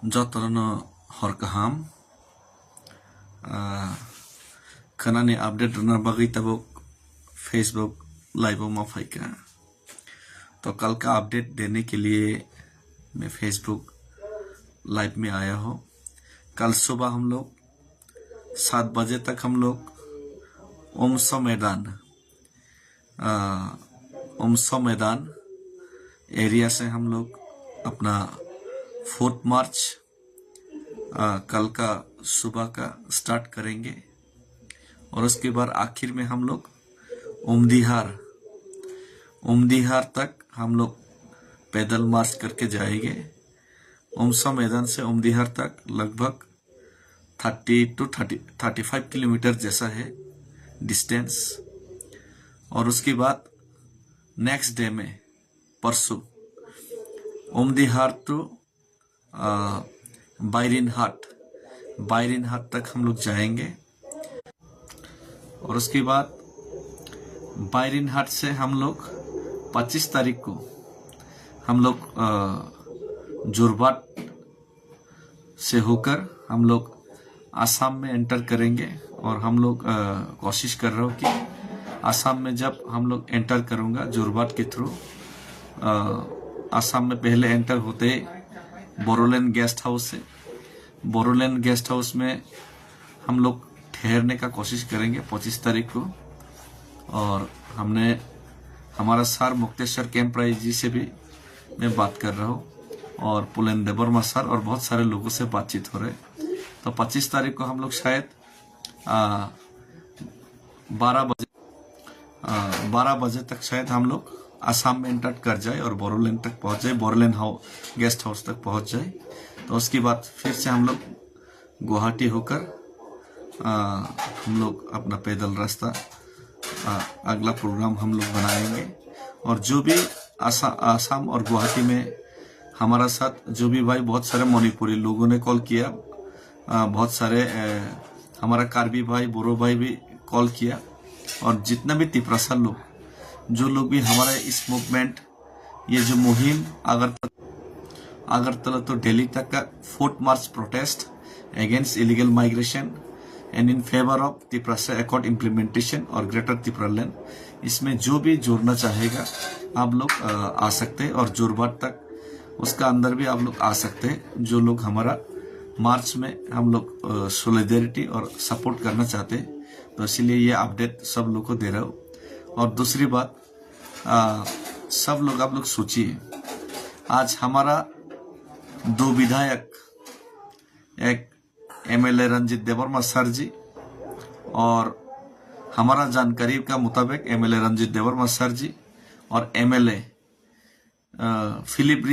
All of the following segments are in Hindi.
जतरनो हरकाहाम खनाने अपडेट रना बागी तबक फेसबुक लाइव में फाइका। तो कल का अपडेट देने के लिए मैं फेसबुक लाइव में आया हूँ। कल सुबह हम लोग 7 बजे तक हम लोग ओमसो मैदान एरिया से हम लोग अपना फुट मार्च कल का सुबह का स्टार्ट करेंगे और उसके बाद आखिर में हम लोग उमदीहार तक हम लोग पैदल मार्च करके जाएंगे। ओमसा मैदान से उमदीहार तक लगभग 30 to 35 किलोमीटर जैसा है डिस्टेंस। और उसके बाद नेक्स्ट डे में परसों उमदीहार टू बायरिन हाट तक हम लोग जाएंगे। और उसके बाद बायरिन हाट से हम लोग 25 तारीख को हम लोग जोरबाट से होकर हम लोग आसाम में एंटर करेंगे। और हम लोग कोशिश कर रहे हो कि आसाम में जब हम लोग एंटर करूंगा जोरबाट के थ्रू, आसाम में पहले एंटर होते बोरोलैंड गेस्ट हाउस से, बोरोलैंड गेस्ट हाउस में हम लोग ठहरने का कोशिश करेंगे 25 तारीख को। और हमने हमारा सर मुक्तेश्वर कैंपराय जी से भी मैं बात कर रहा हूँ और पुलेन देबर्मा सर और बहुत सारे लोगों से बातचीत हो रहे। तो 25 तारीख को हम लोग शायद 12 बजे तक शायद हम लोग आसाम में एंटर कर जाए और बोरोलैंड तक पहुंच जाए, बोरोलैंड गेस्ट हाउस तक पहुंच जाए। तो उसके बाद फिर से हम लोग गुवाहाटी होकर हम लोग अपना पैदल रास्ता अगला प्रोग्राम हम लोग बनाएंगे। और जो भी आसाम और गुवाहाटी में हमारा साथ जो भी भाई, बहुत सारे मणिपुरी लोगों ने कॉल किया, बहुत सारे हमारा कार्बी भाई, बोरो भाई भी कॉल किया। और जितना भी तिपरासा लोग, जो लोग भी हमारा इस मूवमेंट, ये जो मुहिम अगरतला तो दिल्ली तक का foot March protest against illegal migration and in favour of Tiprasa accord implementation और ग्रेटर तिपरालैंड, इसमें जो भी जोड़ना चाहेगा आप लोग आ सकते हैं। और जोरबाट तक उसका अंदर भी आप लोग आ सकते हैं। जो लोग हमारा मार्च में हम लोग सोलिडेरिटी और सपोर्ट करना चाहते हैं, तो इसीलिए ये अपडेट सब लोग को दे रहा हूँ। और दूसरी बात, सब लोग आप लोग सोचिए, आज हमारा 2 विधायक, एक एमएलए रंजीत देबर्मा सर जी और हमारा जानकारी का मुताबिक एमएलए रंजीत देबर्मा सर जी और एमएलए फिलिप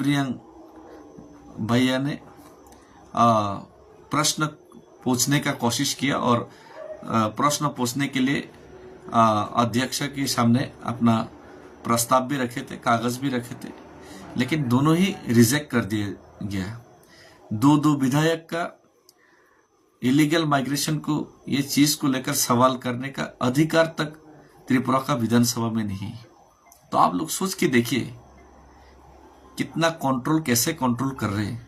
रियांग भैया ने प्रश्न पूछने का कोशिश किया और प्रश्न पूछने के लिए अध्यक्ष के सामने अपना प्रस्ताव भी रखे थे, कागज भी रखे थे, लेकिन दोनों ही रिजेक्ट कर दिया गया। दो विधायक का इलीगल माइग्रेशन को, ये चीज को लेकर सवाल करने का अधिकार तक त्रिपुरा का विधानसभा में नहीं। तो आप लोग सोच के देखिए कितना कंट्रोल, कैसे कंट्रोल कर रहे हैं।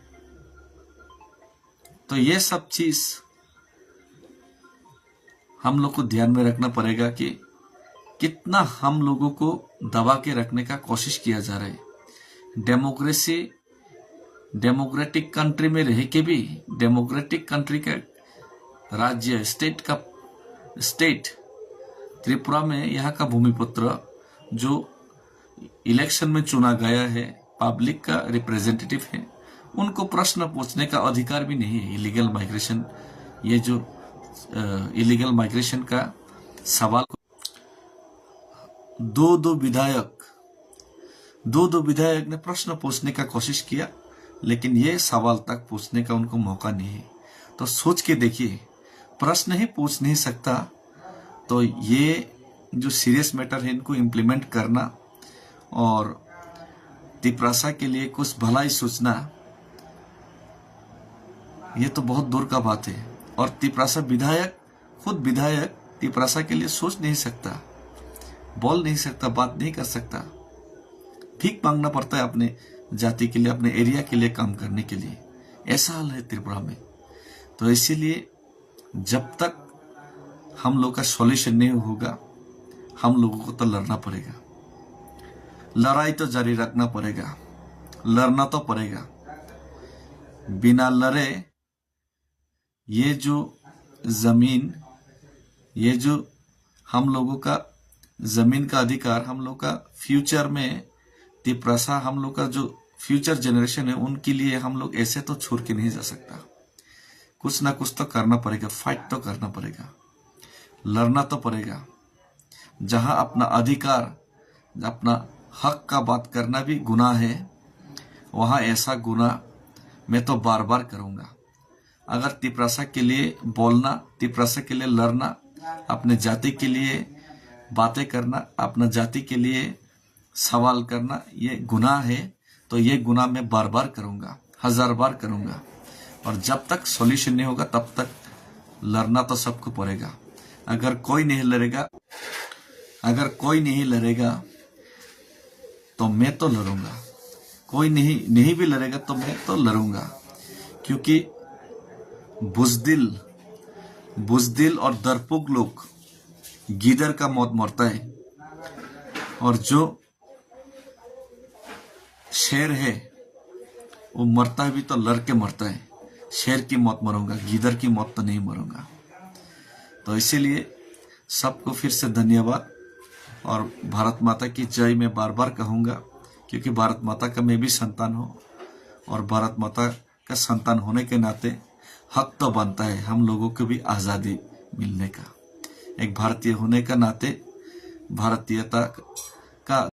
तो ये सब चीज हम लोग को ध्यान में रखना पड़ेगा कि कितना हम लोगों को दबा के रखने का कोशिश किया जा रहा है। डेमोक्रेटिक कंट्री में रह के भी, डेमोक्रेटिक कंट्री का राज्य, स्टेट त्रिपुरा में यहाँ का भूमिपुत्र जो इलेक्शन में चुना गया है, पब्लिक का रिप्रेजेंटेटिव है, उनको प्रश्न पूछने का अधिकार भी नहीं है। इलीगल माइग्रेशन, ये जो इलीगल माइग्रेशन का सवाल, दो विधायक ने प्रश्न पूछने का कोशिश किया, लेकिन ये सवाल तक पूछने का उनको मौका नहीं है। तो सोच के देखिए, प्रश्न ही पूछ नहीं सकता, तो ये जो सीरियस मैटर है इनको इम्प्लीमेंट करना और तिपरासा के लिए कुछ भलाई सोचना, ये तो बहुत दूर का बात है। और तिपरासा खुद विधायक तिपरासा के लिए सोच नहीं सकता, बोल नहीं सकता, बात नहीं कर सकता। भीख मांगना पड़ता है अपने जाति के लिए, अपने एरिया के लिए काम करने के लिए। ऐसा हाल है त्रिपुरा में। तो इसीलिए जब तक हम लोग का सॉल्यूशन नहीं होगा, हम लोगों को तो लड़ना पड़ेगा, लड़ाई तो जारी रखना पड़ेगा, लड़ना तो पड़ेगा। बिना लड़े ये जो जमीन, ये जो हम लोगों का जमीन का अधिकार, हम लोग का फ्यूचर में तिप्रासा, हम लोग का जो फ्यूचर जनरेशन है उनके लिए हम लोग ऐसे तो छोड़ के नहीं जा सकता। कुछ ना कुछ तो करना पड़ेगा, फाइट तो करना पड़ेगा, लड़ना तो पड़ेगा। जहां अपना अधिकार, अपना हक का बात करना भी गुनाह है, वहां ऐसा गुनाह मैं तो बार बार करूंगा। अगर तिप्रासा के लिए बोलना, तिप्रासा के लिए लड़ना, अपने जाति के लिए बातें करना, अपना जाति के लिए सवाल करना ये गुनाह है, तो ये गुनाह मैं बार बार करूंगा, 1000 बार करूंगा। और जब तक सॉल्यूशन नहीं होगा तब तक लड़ना तो सबको पड़ेगा। अगर कोई नहीं लड़ेगा, अगर कोई नहीं लड़ेगा तो मैं तो लड़ूंगा, कोई नहीं भी लड़ेगा तो मैं तो लड़ूंगा। क्योंकि बुजदिल और दरपुक लोग गीदड़ का मौत मरता है, और जो शेर है वो मरता है भी तो लड़ के मरता है। शेर की मौत मरूंगा, गीदड़ की मौत तो नहीं मरूंगा। तो इसीलिए सबको फिर से धन्यवाद और भारत माता की जय मैं बार बार कहूंगा, क्योंकि भारत माता का मैं भी संतान हूं, और भारत माता का संतान होने के नाते हक तो बनता है हम लोगों को भी आज़ादी मिलने का। एक भारतीय होने का नाते भारतीयता का